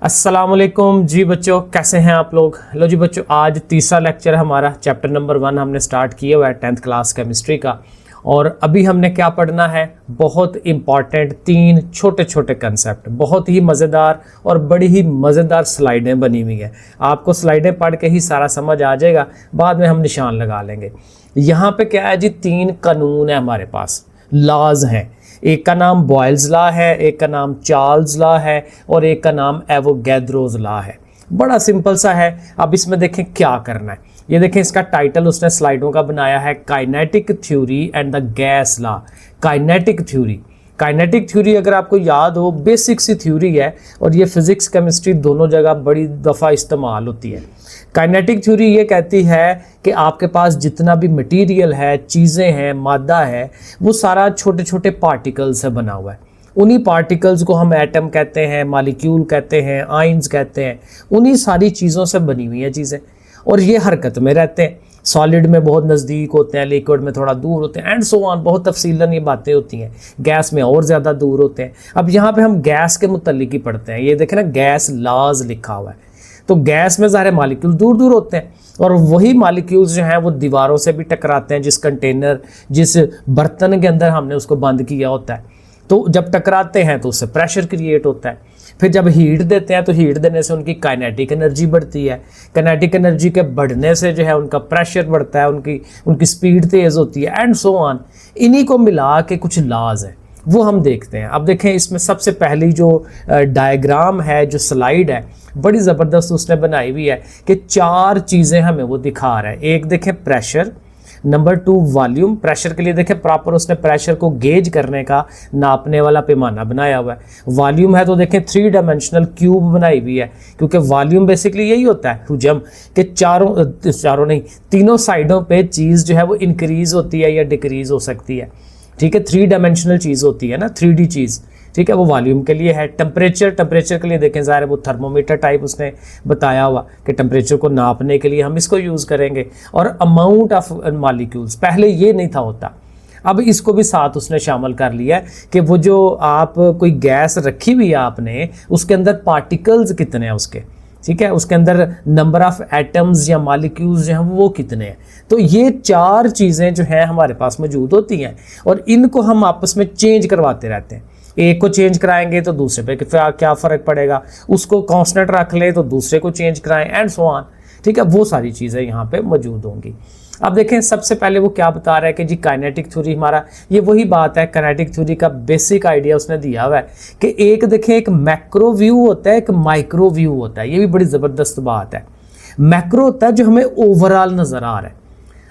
अस्सलामुअलैकुम जी बच्चों, कैसे हैं आप लोग। लो जी बच्चों, आज तीसरा लेक्चर है हमारा। चैप्टर नंबर 1 हमने स्टार्ट किया हुआ है 10th क्लास केमिस्ट्री का। और अभी हमने क्या पढ़ना है, बहुत इंपॉर्टेंट 3 छोटे छोटे कंसेप्ट, बहुत ही मज़ेदार और बड़ी ही मज़ेदार स्लाइडें बनी हुई हैं। आपको स्लाइडें पढ़ के ही सारा समझ आ जाएगा, बाद में हम निशान लगा लेंगे। यहाँ पे क्या है जी, 3 कानून है हमारे पास, लॉज हैं। एक का नाम बॉयल्स लॉ है, एक का नाम चार्ल्स लॉ है और एक का नाम एवोगैड्रोस लॉ है। बड़ा सिंपल सा है। अब इसमें देखें क्या करना है। ये देखें, इसका टाइटल उसने स्लाइडों का बनाया है, kinetic theory and the gas law. Kinetic theory, kinetic theory अगर आपको याद हो, बेसिक सी थ्योरी है और ये फिजिक्स केमिस्ट्री दोनों जगह बड़ी दफ़ा इस्तेमाल होती है। काइनेटिक थ्योरी ये कहती है कि आपके पास जितना भी मटेरियल है, चीज़ें हैं, मादा है, वो सारा छोटे छोटे पार्टिकल्स से बना हुआ है। उन्हीं पार्टिकल्स को हम एटम कहते हैं, मॉलिक्यूल कहते हैं, आयंस कहते हैं। उन्हीं सारी चीज़ों से बनी हुई हैं चीज़ें, और ये हरकत में रहते हैं। सॉलिड में बहुत नज़दीक होते हैं, लिक्विड में थोड़ा दूर होते हैं, एंड सो ऑन। बहुत तफसीलन ये बातें होती हैं। गैस में और ज़्यादा दूर होते हैं। अब यहाँ पे हम गैस के मुतल्लिक ही पढ़ते हैं। ये देखें ना, गैस लॉज लिखा हुआ है। तो गैस में ज़ाहिर मॉलिक्यूल दूर दूर होते हैं, और वही मॉलिक्यूल्स जो हैं वो दीवारों से भी टकराते हैं। जिस कंटेनर, जिस बर्तन के अंदर हमने उसको बंद किया होता है, तो जब टकराते हैं तो उससे प्रेशर क्रिएट होता है। फिर जब हीट देते हैं तो हीट देने से उनकी काइनेटिक एनर्जी बढ़ती है। काइनेटिक एनर्जी के बढ़ने से जो है उनका प्रेशर बढ़ता है, उनकी स्पीड तेज़ होती है, एंड सो ऑन। इन्हीं को मिला के कुछ लॉज हैं, वो हम देखते हैं। अब देखें, इसमें सबसे पहली जो डायग्राम है, जो स्लाइड है, बड़ी ज़बरदस्त उसने बनाई हुई है कि 4 चीज़ें हमें वो दिखा रहा है। एक देखें प्रेशर, नंबर 2 वॉल्यूम। प्रेशर के लिए देखें प्रॉपर उसने प्रेशर को गेज करने का नापने वाला पैमाना बनाया हुआ है। वॉल्यूम है तो देखें 3 डायमेंशनल क्यूब बनाई हुई है, क्योंकि वॉल्यूम बेसिकली यही होता है हुजम कि तीनों साइडों पे चीज़ जो है वो इंक्रीज़ होती है या डिक्रीज़ हो सकती है। ठीक है, 3 डायमेंशनल चीज़ होती है ना, 3D चीज़। ठीक है, वो वॉल्यूम के लिए है। टेम्परेचर के लिए देखें, ज़ाहिर है वो थर्मोमीटर टाइप उसने बताया हुआ कि टेम्परेचर को नापने के लिए हम इसको यूज़ करेंगे। और अमाउंट ऑफ मॉलिक्यूल्स, पहले ये नहीं था होता, अब इसको भी साथ उसने शामिल कर लिया है कि वो जो आप कोई गैस रखी हुई है आपने, उसके अंदर पार्टिकल्स कितने हैं उसके, ठीक है, उसके अंदर नंबर ऑफ एटम्स या मॉलिक्यूल्स जो हैं वो कितने हैं। तो ये 4 चीज़ें जो हैं हमारे पास मौजूद होती हैं, और इनको हम आपस में चेंज करवाते रहते हैं। एक को चेंज कराएंगे तो दूसरे पे क्या फ़र्क पड़ेगा, उसको कांस्टेंट रख ले तो दूसरे को चेंज कराएं, एंड सो ऑन। ठीक है, वो सारी चीज़ें यहाँ पे मौजूद होंगी। अब देखें, सबसे पहले वो क्या बता रहा है कि जी काइनेटिक थ्योरी हमारा, ये वही बात है, काइनेटिक थ्योरी का बेसिक आइडिया उसने दिया हुआ है कि एक देखें, एक मैक्रो व्यू होता है, एक माइक्रो व्यू होता है। ये भी बड़ी ज़बरदस्त बात है। मैक्रो होता है जो हमें ओवरऑल नज़र आ रहा है।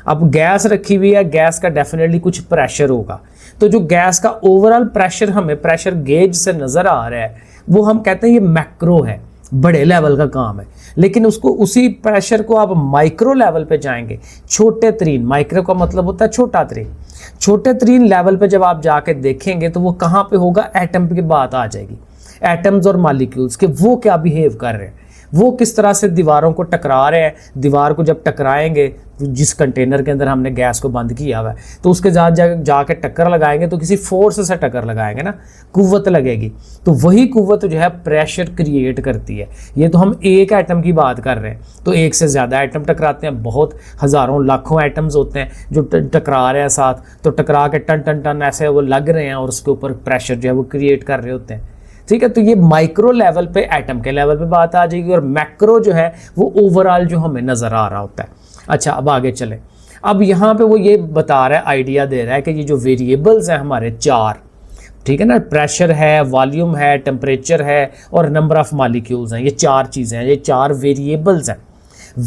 अब गैस रखी हुई है, गैस का डेफिनेटली कुछ प्रेशर होगा, तो जो गैस का ओवरऑल प्रेशर हमें प्रेशर गेज से नज़र आ रहा है, वो हम कहते हैं ये मैक्रो है, बड़े लेवल का काम है। लेकिन उसको, उसी प्रेशर को आप माइक्रो लेवल पे जाएंगे, छोटे तरीन, माइक्रो का मतलब होता है छोटा तरीन, छोटे तरीन लेवल पे जब आप जाके देखेंगे तो वो कहाँ पे होगा, एटम की बात आ जाएगी। एटम्स और मॉलिक्यूल्स के वो क्या बिहेव कर रहे हैं, वो किस तरह से दीवारों को टकरा रहे हैं। दीवार को जब टकराएंगे, जिस कंटेनर के अंदर हमने गैस को बंद किया हुआ है, तो उसके जाके टक्कर लगाएंगे तो किसी फोर्स से टक्कर लगाएंगे ना, कुव्वत लगेगी। तो वही कुव्वत जो है प्रेशर क्रिएट करती है। ये तो हम एक एटम की बात कर रहे हैं, तो एक से ज़्यादा एटम टकराते हैं, बहुत हज़ारों लाखों एटम्स होते हैं जो टकरा रहे हैं साथ, तो टकरा के टन टन टन ऐसे वो लग रहे हैं और उसके ऊपर प्रेशर जो है वो क्रिएट कर रहे होते हैं। ठीक है, तो ये माइक्रो लेवल पे, एटम के लेवल पे बात आ जाएगी, और मैक्रो जो है वो ओवरऑल जो हमें नज़र आ रहा होता है। अच्छा, अब आगे चले। अब यहाँ पे वो ये बता रहा है, आइडिया दे रहा है कि ये जो वेरिएबल्स हैं हमारे 4, ठीक है ना, प्रेशर है, वॉल्यूम है, टेम्परेचर है और नंबर ऑफ मॉलिक्यूल्स हैं। ये 4 चीज़ें हैं, ये 4 वेरिएबल्स हैं।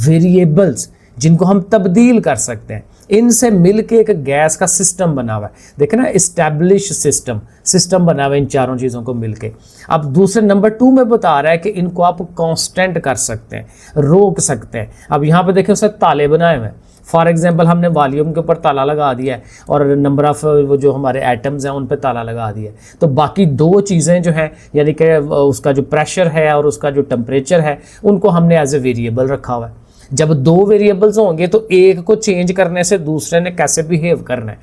वेरिएबल्स जिनको हम तब्दील कर सकते हैं, इनसे मिलके एक गैस का सिस्टम बना हुआ है। देखे ना, इस्टेब्लिश सिस्टम बना हुआ है इन 4 चीज़ों को मिलके। अब दूसरे नंबर 2 में बता रहा है कि इनको आप कांस्टेंट कर सकते हैं, रोक सकते हैं। अब यहाँ पे देखें, उसने ताले बनाए हुए हैं। फॉर एग्जांपल, हमने वॉल्यूम के ऊपर ताला लगा दिया है और नंबर ऑफ वो जो हमारे एटम्स हैं उन पे ताला लगा दिया है। तो बाकी 2 चीज़ें जो हैं, यानी कि उसका जो प्रेशर है और उसका जो टेम्परेचर है, उनको हमने एज ए वेरिएबल रखा हुआ है। जब 2 वेरिएबल्स होंगे तो एक को चेंज करने से दूसरे ने कैसे बिहेव करना है।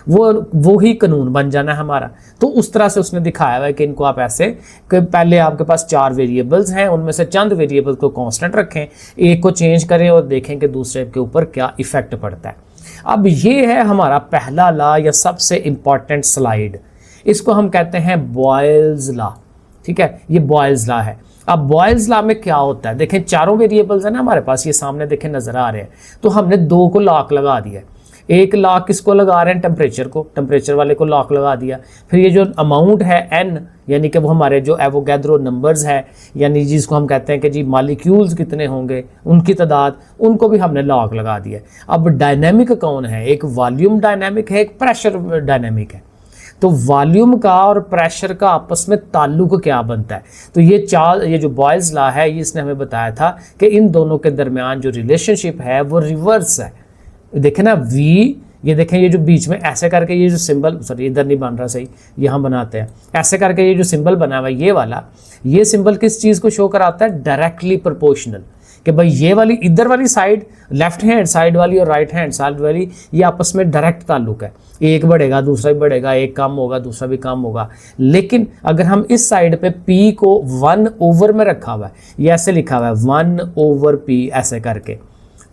वो ही कानून बन जाना है हमारा। तो उस तरह से उसने दिखाया हुआ है कि इनको आप ऐसे कि पहले आपके पास 4 वेरिएबल्स हैं, उनमें से चंद वेरिएबल को कांस्टेंट रखें, एक को चेंज करें और देखें कि दूसरे के ऊपर क्या इफेक्ट पड़ता है। अब ये है हमारा पहला लॉ या सबसे इंपॉर्टेंट स्लाइड, इसको हम कहते हैं बॉयल्स लॉ। ठीक है, ये बॉयल्स लॉ है। अब बॉयल्स लॉ में क्या होता है, देखें चारों वेरिएबल्स हैं ना हमारे पास, ये सामने देखें नजर आ रहे हैं, तो हमने 2 को लॉक लगा दिया। एक लॉक किसको लगा रहे हैं, टेम्परेचर को, टेम्परेचर वाले को लॉक लगा दिया। फिर ये जो अमाउंट है n, यानी कि वो हमारे जो एवोगैड्रो नंबर्स है, यानी जिसको हम कहते हैं कि जी मॉलिक्यूल्स कितने होंगे, उनकी तादाद, उनको भी हमने लॉक लगा दिया। अब डायनेमिक कौन है, एक वॉल्यूम डायनेमिक है, एक प्रेशर डायनेमिक है। तो वॉल्यूम का और प्रेशर का आपस में ताल्लुक क्या बनता है, तो ये जो बॉयल्स लॉ है, ये इसने हमें बताया था कि इन दोनों के दरमियान जो रिलेशनशिप है वो रिवर्स है। देखें ना V, ये देखें ये जो बीच में ऐसे करके ये जो सिंबल, सॉरी इधर नहीं बन रहा सही, यहाँ बनाते हैं, ऐसे करके ये जो सिंबल बना हुआ है ये वाला, ये सिंबल किस चीज़ को शो कराता है, डायरेक्टली प्रोपोर्शनल, कि भाई ये वाली इधर वाली साइड, लेफ्ट हैंड साइड वाली और राइट हैंड साइड वाली, ये आपस में डायरेक्ट ताल्लुक है, एक बढ़ेगा दूसरा भी बढ़ेगा, एक कम होगा दूसरा भी कम होगा। लेकिन अगर हम इस साइड पे P को 1 ओवर में रखा हुआ है, ये ऐसे लिखा हुआ है 1/P ऐसे करके,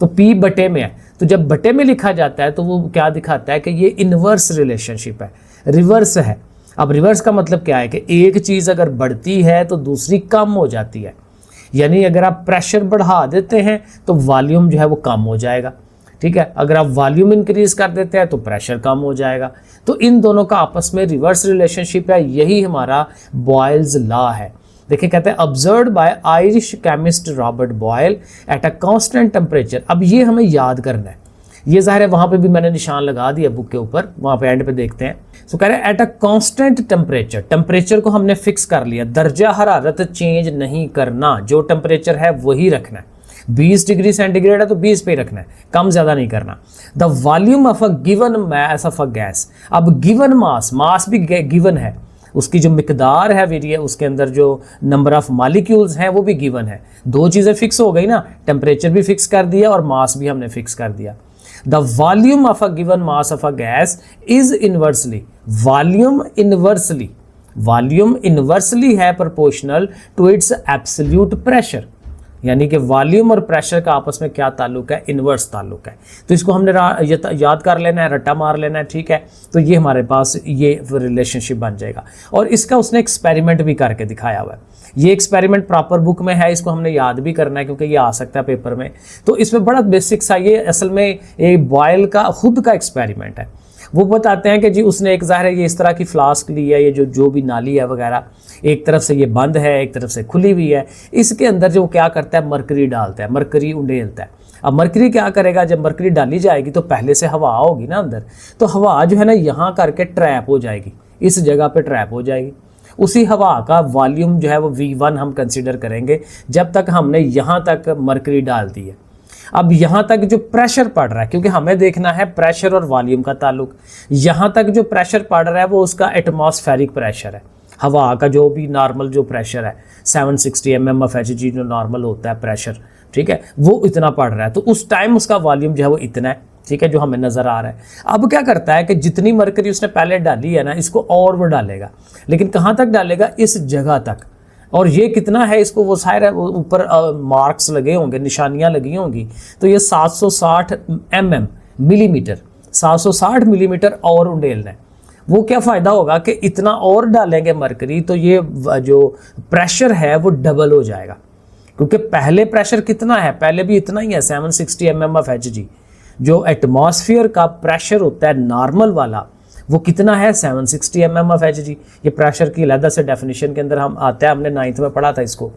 तो P बटे में है, तो जब बटे में लिखा जाता है तो वो क्या दिखाता है कि ये इन्वर्स रिलेशनशिप है, रिवर्स है। अब रिवर्स का मतलब क्या है कि एक चीज़ अगर बढ़ती है तो दूसरी कम हो जाती है, यानी अगर आप प्रेशर बढ़ा देते हैं तो वॉल्यूम जो है वो कम हो जाएगा। ठीक है, अगर आप वॉल्यूम इंक्रीज कर देते हैं तो प्रेशर कम हो जाएगा। तो इन दोनों का आपस में रिवर्स रिलेशनशिप है, यही हमारा बॉयल्स लॉ है। देखिए कहते हैं observed by Irish chemist Robert Boyle at a constant temperature. अब ये हमें याद करना है, ये जाहिर है वहाँ पे भी मैंने निशान लगा दिया बुक के ऊपर, वहाँ पे एंड पे देखते हैं। तो कह रहे हैं eight a constant temperature, temperature को हमने फिक्स कर लिया, दर्जा हरारत चेंज नहीं करना, जो टेम्परेचर है वही रखना है। 20 डिग्री सेंटीग्रेड है तो 20 पे ही रखना है, कम ज़्यादा नहीं करना। The volume of a given mass of a gas, अब गिवन मास भी गिवन है, उसकी जो मिकदार है वेरिए, उसके अंदर जो नंबर ऑफ मॉलिक्यूल्स हैं वो भी गिवन है। 2 चीज़ें फिक्स हो गई ना, टेम्परेचर भी फिक्स कर दिया और मास भी हमने फिक्स कर दिया। The volume of a given mass of a gas is inversely, volume inversely है proportional to its absolute pressure, यानी कि वॉल्यूम और प्रेशर का आपस में क्या ताल्लुक है, इन्वर्स ताल्लुक है। तो इसको हमने याद कर लेना है, रट्टा मार लेना है। ठीक है, तो ये हमारे पास ये रिलेशनशिप बन जाएगा। और इसका उसने एक्सपेरिमेंट भी करके दिखाया हुआ है, ये एक्सपेरिमेंट प्रॉपर बुक में है, इसको हमने याद भी करना है क्योंकि ये आ सकता है पेपर में। तो इसमें बड़ा बेसिक सा, ये असल में एक बॉयल का खुद का एक्सपेरिमेंट है। वो बताते हैं कि जी उसने एक ज़ाहिर है ये इस तरह की फ्लास्क ली है, ये जो भी नाली है वगैरह, एक तरफ से ये बंद है एक तरफ से खुली हुई है, इसके अंदर जो क्या करता है मरकरी डालता है, मरकरी उंडेलता है। अब मरकरी क्या करेगा, जब मरकरी डाली जाएगी तो पहले से हवा होगी ना अंदर, तो हवा जो है ना यहाँ करके ट्रैप हो जाएगी, इस जगह पे ट्रैप हो जाएगी। उसी हवा का वॉल्यूम जो है वो V1 हम कंसीडर करेंगे जब तक हमने यहाँ तक मरकरी डाल दी है। अब यहाँ तक जो प्रेशर पड़ रहा है, क्योंकि हमें देखना है प्रेशर और वॉल्यूम का ताल्लुक, यहाँ तक जो प्रेशर पड़ रहा है वो उसका एटमॉस्फेरिक प्रेशर है, हवा का जो भी नॉर्मल जो प्रेशर है 760 mm of Hg जो नॉर्मल होता है प्रेशर, ठीक है, वो इतना पड़ रहा है। तो उस टाइम उसका वॉल्यूम जो है वो इतना है, ठीक है, जो हमें नज़र आ रहा है। अब क्या करता है कि जितनी मरकरी उसने पहले डाली है ना, इसको और वो डालेगा, लेकिन कहाँ तक डालेगा, इस जगह तक। और ये कितना है, इसको वो सारे ऊपर मार्क्स लगे होंगे, निशानियाँ लगी होंगी, तो ये 760 mm मिलीमीटर, 760 मिलीमीटर और उंडेलना है। वो क्या फ़ायदा होगा कि इतना और डालेंगे मरकरी तो ये जो प्रेशर है वो डबल हो जाएगा, क्योंकि पहले प्रेशर कितना है, पहले भी इतना ही है 760 mm of Hg। जो एटमॉस्फेयर का प्रेशर होता है नॉर्मल वाला, वो कितना है 760 mm of Hg। ये प्रेशर की अलग से डेफिनेशन के अंदर हम आता है, हमने 9th में पढ़ा था इसको,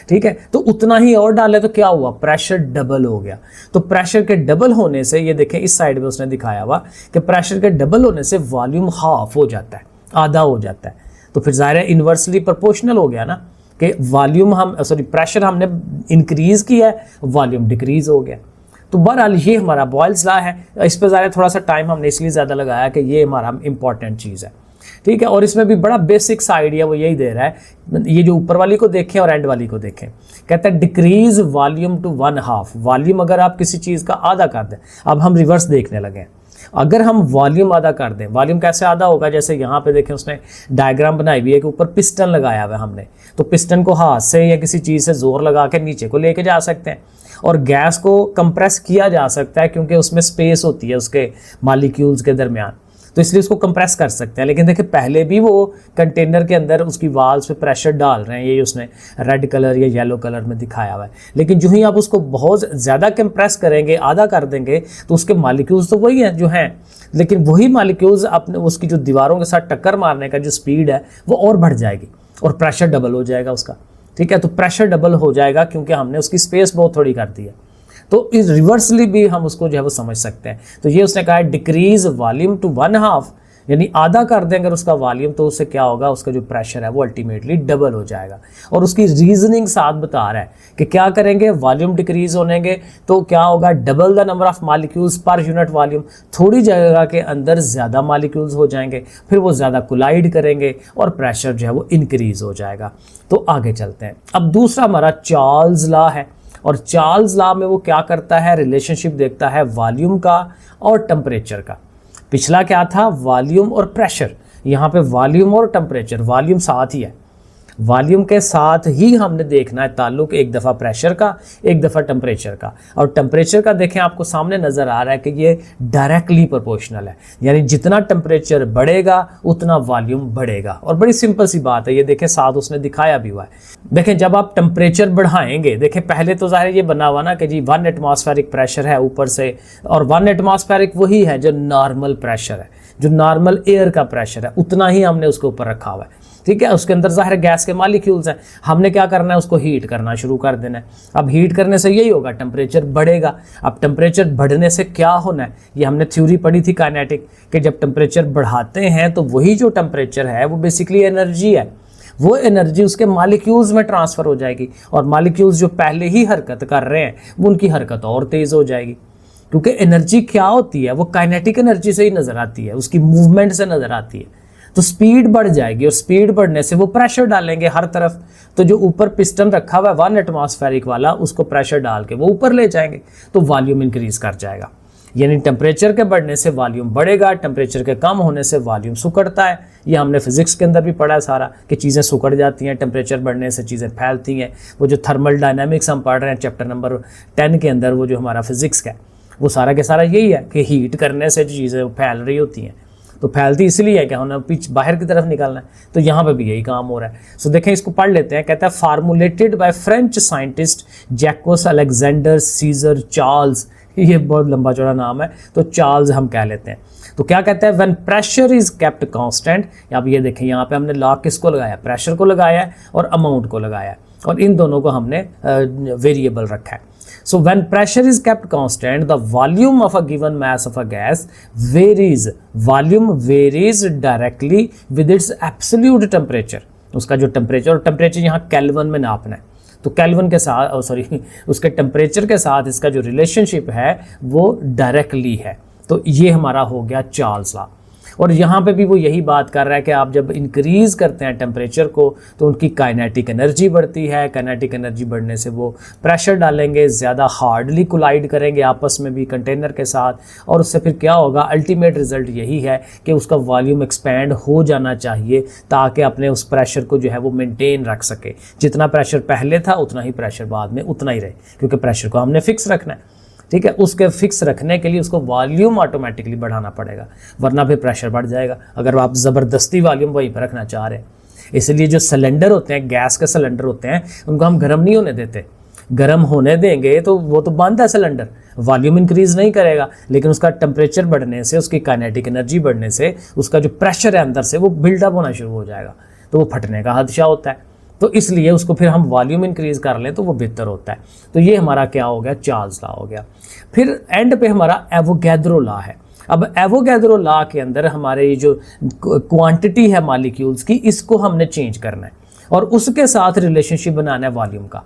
ठीक है। तो उतना ही और डाले तो क्या हुआ, प्रेशर डबल हो गया। तो प्रेशर के डबल होने से, ये देखें इस साइड में उसने दिखाया हुआ कि प्रेशर के डबल होने से वॉल्यूम हाफ हो जाता है, आधा हो जाता है। तो फिर ज़ाहिर है इन्वर्सली प्रोपोर्शनल हो गया ना, कि वॉल्यूम प्रेशर हमने इंक्रीज़ किया है, वॉल्यूम डिक्रीज़ हो गया। तो बहरहाल ये हमारा बॉयल्स लॉ है। इस पर ज़्यादा थोड़ा सा टाइम हमने इसलिए ज़्यादा लगाया कि ये हमारा इंपॉर्टेंट चीज़ है, ठीक है। और इसमें भी बड़ा बेसिक सा आइडिया वो यही दे रहा है, ये जो ऊपर वाली को देखें और एंड वाली को देखें। कहता है डिक्रीज वॉल्यूम टू 1/2, वॉल्यूम अगर आप किसी चीज़ का आधा कर दें। अब हम रिवर्स देखने लगे हैं, अगर हम वॉल्यूम आधा कर दें, वॉल्यूम कैसे आधा होगा, जैसे यहाँ पे देखें उसने डायग्राम बनाई हुई है कि ऊपर पिस्टन लगाया हुआ है हमने, तो पिस्टन को हाथ से या किसी चीज़ से जोर लगा के नीचे को लेके जा सकते हैं, और गैस को कंप्रेस किया जा सकता है क्योंकि उसमें स्पेस होती है उसके मॉलिक्यूल्स के दरमियान, तो इसलिए उसको कंप्रेस कर सकते हैं। लेकिन देखिए पहले भी वो कंटेनर के अंदर उसकी वाल्स पे प्रेशर डाल रहे हैं, ये उसने रेड कलर या येलो कलर में दिखाया हुआ है। लेकिन जो ही आप उसको बहुत ज़्यादा कंप्रेस करेंगे, आधा कर देंगे, तो उसके मॉलिक्यूल्स तो वही हैं जो हैं, लेकिन वही मॉलिक्यूल्स अपने उसकी जो दीवारों के साथ टक्कर मारने का जो स्पीड है वो और बढ़ जाएगी और प्रेशर डबल हो जाएगा उसका। ठीक है, तो प्रेशर डबल हो जाएगा क्योंकि हमने उसकी स्पेस बहुत थोड़ी कर दी है। तो इस रिवर्सली भी हम उसको जो है वो समझ सकते हैं। तो ये उसने कहा है डिक्रीज वॉल्यूम टू 1/2, यानी आधा कर दें अगर उसका वॉल्यूम, तो उससे क्या होगा, उसका जो प्रेशर है वो अल्टीमेटली डबल हो जाएगा। और उसकी रीजनिंग साथ बता रहा है कि क्या करेंगे, वॉल्यूम डिक्रीज होनेंगे तो क्या होगा, double the number of molecules per unit volume, थोड़ी जगह के अंदर ज़्यादा मॉलिक्यूल्स हो जाएंगे, फिर वो ज़्यादा कोलाइड करेंगे और प्रेशर जो है वो इंक्रीज हो जाएगा। तो आगे चलते हैं। अब दूसरा हमारा चार्ल्स लॉ है, और चार्ल्स लॉ में वो क्या करता है, रिलेशनशिप देखता है वॉल्यूम का और टेम्परेचर का। पिछला क्या था, वॉल्यूम और प्रेशर, यहाँ पे वॉल्यूम और टेम्परेचर, वॉल्यूम साथ ही है, वॉल्यूम के साथ ही हमने देखना है ताल्लुक, एक दफ़ा प्रेशर का, एक दफ़ा टेम्परेचर का। और टेम्परेचर का देखें आपको सामने नज़र आ रहा है कि ये डायरेक्टली प्रोपोर्शनल है, यानी जितना टेम्परेचर बढ़ेगा उतना वॉल्यूम बढ़ेगा। और बड़ी सिंपल सी बात है, ये देखें साथ उसने दिखाया भी हुआ है। देखें जब आप टेम्परेचर बढ़ाएंगे, देखें पहले तो ज़ाहिर ये बना हुआ ना कि जी 1 एटमॉस्फेरिक प्रेशर है ऊपर से, और 1 एटमॉस्फेरिक वही है जो नॉर्मल प्रेशर है, जो नॉर्मल एयर का प्रेशर है, उतना ही हमने उसके ऊपर रखा हुआ है। ठीक है, उसके अंदर ज़ाहिर गैस के मॉलिक्यूल्स हैं, हमने क्या करना है, उसको हीट करना शुरू कर देना है। अब हीट करने से यही होगा, टेम्परेचर बढ़ेगा। अब टेम्परेचर बढ़ने से क्या होना है, ये हमने थ्योरी पढ़ी थी काइनेटिक, कि जब टेम्परेचर बढ़ाते हैं तो वही जो टेम्परेचर है वो बेसिकली एनर्जी है, वो एनर्जी उसके मॉलिक्यूल्स में ट्रांसफ़र हो जाएगी, और मॉलिक्यूल्स जो पहले ही हरकत कर रहे हैं वो उनकी हरकत और तेज़ हो जाएगी। क्योंकि एनर्जी क्या होती है, वो काइनेटिक एनर्जी से ही नज़र आती है, उसकी मूवमेंट से नज़र आती है। तो स्पीड बढ़ जाएगी, और स्पीड बढ़ने से वो प्रेशर डालेंगे हर तरफ, तो जो ऊपर पिस्टन रखा हुआ है 1 एटमॉस्फेरिक वाला, उसको प्रेशर डाल के वो ऊपर ले जाएंगे, तो वॉल्यूम इंक्रीज कर जाएगा। यानी टेम्परेचर के बढ़ने से वॉल्यूम बढ़ेगा, टेम्परेचर के कम होने से वॉल्यूम सुकड़ता है। ये हमने फिजिक्स के अंदर भी पढ़ा है सारा, कि चीज़ें सुकड़ जाती हैं, टेम्परेचर बढ़ने से चीज़ें फैलती हैं। वो जो थर्मल डायनामिक्स हम पढ़ रहे हैं चैप्टर नंबर 10 के अंदर, वो जो हमारा फिजिक्स का है, वो सारा के सारा यही है कि हीट करने से जो चीज़ें फैल रही होती हैं, तो फैलती इसलिए है कि हमने पिच बाहर की तरफ निकालना है, तो यहाँ पे भी यही काम हो रहा है। सो देखें, इसको पढ़ लेते हैं। कहता है formulated by French scientist Jacques Alexandre César Charles, ये बहुत लंबा चौड़ा नाम है, तो चार्ल्स हम कह लेते हैं। तो क्या कहता है, when pressure is kept constant, अब ये देखें यहाँ पे हमने लॉ किसको लगाया, प्रेशर को लगाया है और अमाउंट को लगाया है, और इन दोनों को हमने वेरिएबल रखा है। So when pressure is kept constant, the volume of a given mass of a gas varies. Volume varies directly with its absolute temperature. उसका जो टेम्परेचर, और टेम्परेचर यहाँ केल्विन में नापना है, तो केल्विन के साथ उसके टेम्परेचर के साथ इसका जो रिलेशनशिप है वो डायरेक्टली है। तो ये हमारा हो गया चार्ल्स लॉ। और यहाँ पे भी वो यही बात कर रहा है कि आप जब इंक्रीज करते हैं टेम्परेचर को तो उनकी काइनेटिक एनर्जी बढ़ती है, काइनेटिक एनर्जी बढ़ने से वो प्रेशर डालेंगे, ज़्यादा हार्डली कोलाइड करेंगे आपस में भी कंटेनर के साथ, और उससे फिर क्या होगा, अल्टीमेट रिजल्ट यही है कि उसका वॉल्यूम एक्सपैंड हो जाना चाहिए ताकि अपने उस प्रेशर को जो है वो मेंटेन रख सके। जितना प्रेशर पहले था उतना ही प्रेशर बाद में उतना ही रहे, क्योंकि प्रेशर को हमने फिक्स रखना है। ठीक है, उसके फिक्स रखने के लिए उसको वॉल्यूम ऑटोमेटिकली बढ़ाना पड़ेगा, वरना फिर प्रेशर बढ़ जाएगा अगर आप ज़बरदस्ती वॉल्यूम वहीं पर रखना चाह रहे हैं। इसलिए जो सिलेंडर होते हैं, गैस के सिलेंडर होते हैं, उनको हम गर्म नहीं होने देते। गर्म होने देंगे तो वो तो बंद है सिलेंडर, वॉल्यूम इंक्रीज़ नहीं करेगा, लेकिन उसका टेम्परेचर बढ़ने से, उसकी काइनेटिक एनर्जी बढ़ने से उसका जो प्रेशर है अंदर से वो बिल्डअप होना शुरू हो जाएगा, तो वो फटने का खदशा होता है। तो इसलिए उसको फिर हम वॉल्यूम इंक्रीज़ कर लें तो वो बेहतर होता है। तो ये हमारा क्या हो गया, चार्ल्स लॉ हो गया। फिर एंड पे हमारा एवोगैड्रो लॉ है। अब एवोगैड्रो लॉ के अंदर हमारे ये जो क्वांटिटी है मॉलिक्यूल्स की, इसको हमने चेंज करना है और उसके साथ रिलेशनशिप बनाना है वॉल्यूम का।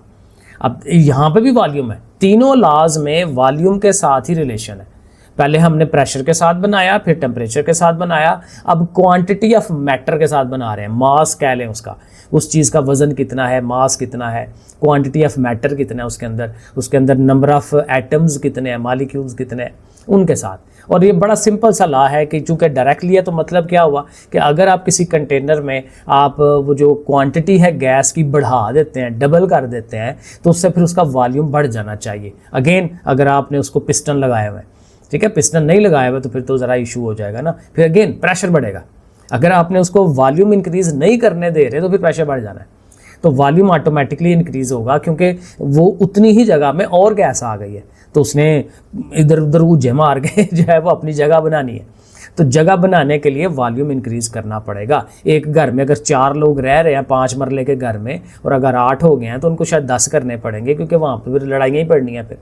अब यहाँ पे भी वॉल्यूम है, तीनों लॉज में वॉल्यूम के साथ ही रिलेशन है। पहले हमने प्रेशर के साथ बनाया, फिर टेम्परेचर के साथ बनाया, अब क्वांटिटी ऑफ मैटर के साथ बना रहे हैं, मास कह लें उसका, उस चीज़ का वज़न कितना है, मास कितना है, क्वांटिटी ऑफ मैटर कितना है उसके अंदर नंबर ऑफ एटम्स कितने हैं, मॉलिक्यूल्स कितने हैं। उनके साथ। और ये बड़ा सिंपल सा लॉ है कि चूंकि डायरेक्ट लिया तो मतलब क्या हुआ कि अगर आप किसी कंटेनर में आप वो जो क्वांटिटी है गैस की बढ़ा देते हैं, डबल कर देते हैं, तो उससे फिर उसका वॉल्यूम बढ़ जाना चाहिए। अगेन अगर आपने उसको पिस्टन लगाए हुए हैं, ठीक है, पिस्टन नहीं लगाया हुआ तो फिर तो ज़रा इशू हो जाएगा ना, फिर अगेन प्रेशर बढ़ेगा। अगर आपने उसको वॉल्यूम इंक्रीज नहीं करने दे रहे तो फिर प्रेशर बढ़ जाना है, तो वॉल्यूम ऑटोमेटिकली इंक्रीज होगा क्योंकि वो उतनी ही जगह में और गैस आ गई है, तो उसने इधर उधर ऊझे मार के जो है वो अपनी जगह बनानी है। तो जगह बनाने के लिए वॉल्यूम इंक्रीज करना पड़ेगा। एक घर में अगर 4 लोग रह रहे हैं 5 मरले के घर में, और अगर 8 हो गए हैं तो उनको शायद 10 करने पड़ेंगे, क्योंकि वहाँ पर फिर लड़ाइयाँ ही पड़नी है फिर।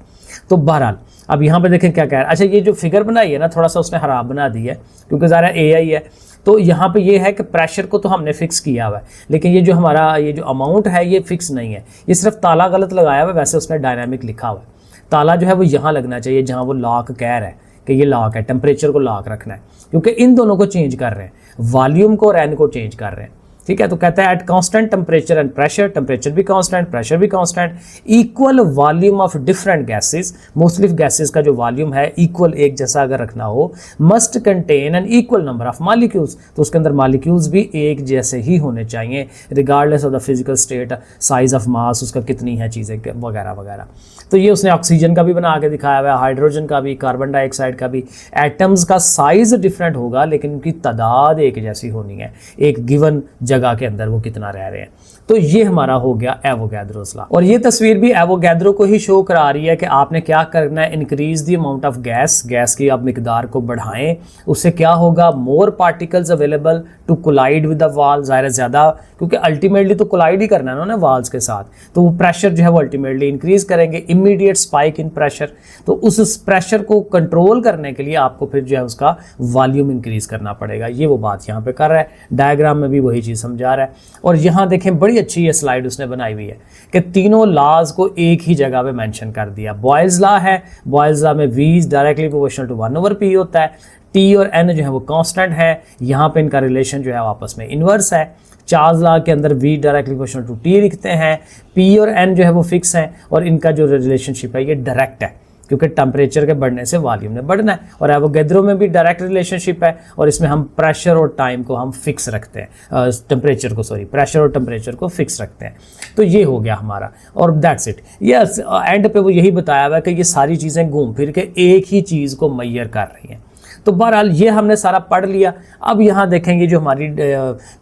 तो बहरहाल अब यहाँ पे देखें क्या कह रहा है। अच्छा, ये जो फिगर बनाई है ना, थोड़ा सा उसने खराब बना दी है क्योंकि ज़रा AI है। तो यहाँ पे ये है कि प्रेशर को तो हमने फिक्स किया हुआ है, लेकिन ये जो हमारा ये जो अमाउंट है ये फिक्स नहीं है, ये सिर्फ ताला गलत लगाया हुआ है। वैसे उसने डायनामिक लिखा हुआ है, ताला जो है वो यहाँ लगना चाहिए जहाँ वो लॉक कह रहा है कि ये लॉक है, टेम्परेचर को लॉक रखना है, क्योंकि इन दोनों को चेंज कर रहे हैं, वॉल्यूम को और एन को चेंज कर रहे हैं। ठीक है, तो कहता है at constant temperature and pressure, temperature भी कांस्टेंट, प्रेशर भी constant, equal volume of different gases, मुख्तलिफ गैसेस का जो वॉल्यूम है इक्वल एक जैसा अगर रखना हो, must contain an equal number of molecules, तो उसके अंदर मॉलिक्यूल्स भी एक जैसे ही होने चाहिए regardless of the physical state, size of mass उसका कितनी है, चीज़ें वगैरह वगैरह। तो ये उसने ऑक्सीजन का भी बना के दिखाया हुआ है, हाइड्रोजन का भी, कार्बन डाइऑक्साइड का भी। एटम्स का साइज डिफरेंट होगा लेकिन उनकी तादाद एक जैसी होनी है, एक गिवन जगह के अंदर वो कितना रह रहे हैं। तो ये हमारा हो गया एवोगैड्रोस लॉ। और ये तस्वीर भी एवोगैड्रो को ही शो करा रही है कि आपने क्या करना है, increase the amount of gas, gas की आप मिकदार को बढ़ाएं, उससे क्या होगा, more particles available to collide with the wall, ज़ाहिर ज़्यादा, क्योंकि अल्टीमेटली तो कोलाइड ही करना है ना वॉल्स के साथ, तो वो प्रेशर जो है वो अल्टीमेटली इंक्रीज करेंगे, इमीडिएट स्पाइक इन प्रेशर। तो उस प्रेशर को कंट्रोल करने के लिए आपको फिर जो है उसका वॉल्यूम इंक्रीज करना पड़ेगा। ये वो बात यहाँ पे कर रहा है, डायग्राम में भी वही चीज़ समझा रहा है। और यहाँ देखें बड़ी अच्छी ये स्लाइड उसने बनाई हुई है कि तीनों लॉज को एक ही जगह पे मेंशन कर दिया। बॉयल्स लॉ है, बॉयल्स लॉ में V directly proportional to 1/P होता है, T और N जो है वो कांस्टेंट है, यहाँ पे इनका रिलेशन जो है आपस में इनवर्स है। चार्ल्स लॉ के अंदर V directly proportional to T लिखते हैं, P और N जो है वो फिक्स हैं, और इनका जो रिलेशनशिप है ये डायरेक्ट है क्योंकि टेम्परेचर के बढ़ने से वॉल्यूम ने बढ़ना है। और एवोगैड्रो में भी डायरेक्ट रिलेशनशिप है, और इसमें हम प्रेशर और टाइम को हम फिक्स रखते हैं, टेम्परेचर को सॉरी प्रेशर और टेम्परेचर को फिक्स रखते हैं। तो ये हो गया हमारा, और दैट्स इट। यस, एंड पे वो यही बताया हुआ है कि ये सारी चीज़ें घूम फिर के एक ही चीज़ को मैयर कर रही हैं। तो बहरहाल ये हमने सारा पढ़ लिया। अब यहाँ देखेंगे जो हमारी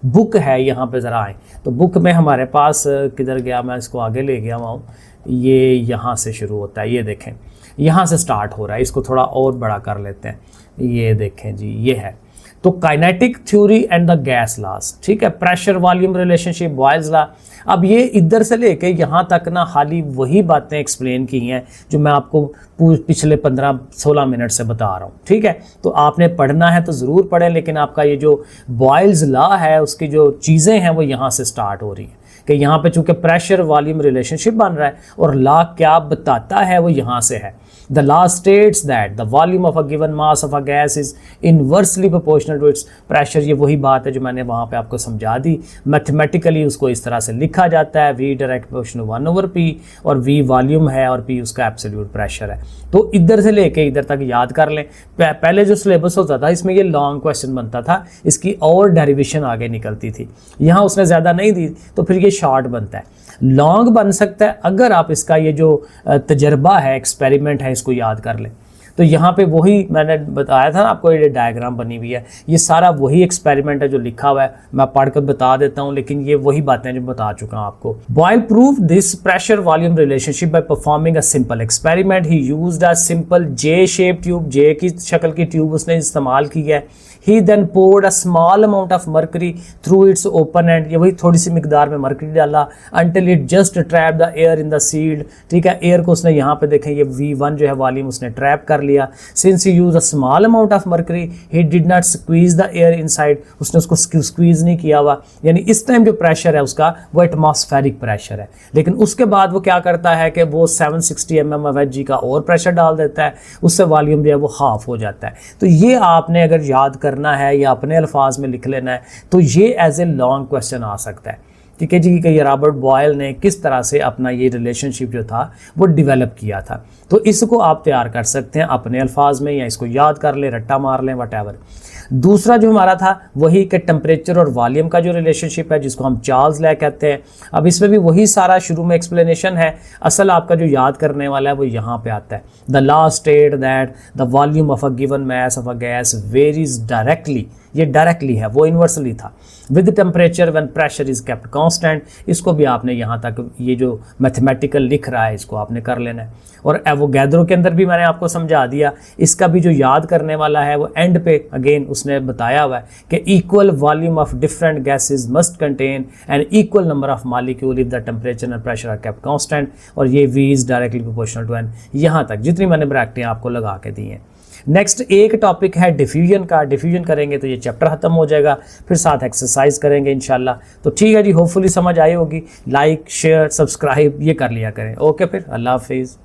बुक है, यहाँ पे ज़रा आए तो बुक में हमारे पास किधर गया, मैं इसको आगे ले गया हूँ, ये यहाँ से शुरू होता है, ये देखें यहाँ से स्टार्ट हो रहा है, इसको थोड़ा और बड़ा कर लेते हैं, ये देखें जी, ये है तो kinetic theory and the gas laws, ठीक है, pressure volume relationship, Boyle's law. अब ये इधर से लेके यहाँ तक ना खाली वही बातें एक्सप्लेन की हैं जो मैं आपको पिछले 15-16 मिनट से बता रहा हूँ, ठीक है। तो आपने पढ़ना है तो ज़रूर पढ़ें, लेकिन आपका ये जो बॉयल्स लॉ है उसकी जो चीज़ें हैं वो यहाँ से स्टार्ट हो रही हैं कि यहाँ पे चूँकि प्रेशर वॉल्यूम रिलेशनशिप बन रहा है, और लॉ क्या बताता है वो यहाँ से है। The law states that the volume of a given mass of a gas is inversely proportional to its pressure। ये वही बात है जो मैंने वहाँ पे आपको समझा दी। मैथमेटिकली उसको इस तरह से लिखा जाता है, V डायरेक्ट प्रोपोर्शनल 1/P, और V वॉल्यूम है और P उसका एब्सोल्यूट प्रेशर है। तो इधर से लेके इधर तक याद कर लें। पहले जो सिलेबस होता था इसमें ये लॉन्ग क्वेश्चन बनता था, इसकी और डेरिवेशन आगे निकलती थी, यहाँ उसने ज़्यादा नहीं दी तो फिर ये शॉर्ट बनता है। लॉन्ग बन सकता है अगर आप इसका ये जो तजर्बा है, एक्सपेरिमेंट है, इसको याद कर लें। तो यहाँ पे वही मैंने बताया था ना आपको, ये डायग्राम बनी हुई है, ये सारा वही एक्सपेरिमेंट है जो लिखा हुआ है, मैं पढ़कर बता देता हूँ, लेकिन ये वही बातें जो बता चुका हूँ आपको। Boyle prove this pressure volume relationship by performing a simple experiment. He used a simple J shape tube, J की शक्ल की ट्यूब उसने इस्तेमाल की है। He then poured a small amount of mercury through its open end, ये वही थोड़ी सी मिकदार में मरकरी डाला, until it just trapped the air in the sealed, ठीक है, एयर को उसने यहाँ पे देखें ये V1 जो है वॉल्यूम उसने ट्रैप कर लिया। Since he used a small amount of mercury, he did not squeeze the air inside, उसने उसको स्क्वीज नहीं किया हुआ, यानी इस टाइम जो प्रेशर है उसका वो एटमॉस्फेरिक प्रेशर है। लेकिन उसके बाद वो क्या करता है कि वो 760 mmHg का और प्रेशर डाल देता है, उससे वॉल्यूम जो है वो हाफ हो जाता है। तो ये आपने अगर याद करना है या अपने अल्फाज में लिख लेना है तो ये एज ए लॉन्ग क्वेश्चन आ सकता है कि जी कि रॉबर्ट बॉयल ने किस तरह से अपना ये रिलेशनशिप जो था वो डेवलप किया था। तो इसको आप तैयार कर सकते हैं अपने अल्फाज में, या इसको याद कर लें, रट्टा मार लें, वट। दूसरा जो हमारा था वही कि टेम्परेचर और वॉल्यूम का जो रिलेशनशिप है, जिसको हम चार्ल्स लॉ कहते हैं। अब इसमें भी वही सारा शुरू में एक्सप्लेनेशन है, असल आपका जो याद करने वाला है वो यहाँ पे आता है। The law state that the volume of a given mass of a gas varies directly, ये डायरेक्टली है, वो इन्वर्सली था, with temperature when pressure is kept constant. इसको भी आपने यहाँ तक ये जो मैथमेटिकल लिख रहा है इसको आपने कर लेना है। और एवोगैड्रो के अंदर भी मैंने आपको समझा दिया, इसका भी जो याद करने वाला है वो एंड पे अगेन उसने बताया हुआ है कि equal volume of different gases must contain an equal number of molecule if the temperature and pressure are kept constant, और ये v is directly proportional to n। यहाँ तक जितनी मैंने ब्रैकेटें आपको लगा के दी हैं। नेक्स्ट एक टॉपिक है डिफ्यूजन का। डिफ्यूजन करेंगे तो ये चैप्टर खत्म हो जाएगा, फिर साथ एक्सरसाइज करेंगे इंशाल्लाह। तो ठीक है जी, होपफुली समझ आई होगी। लाइक शेयर सब्सक्राइब ये कर लिया करें। ओके, फिर अल्लाह हाफिज़।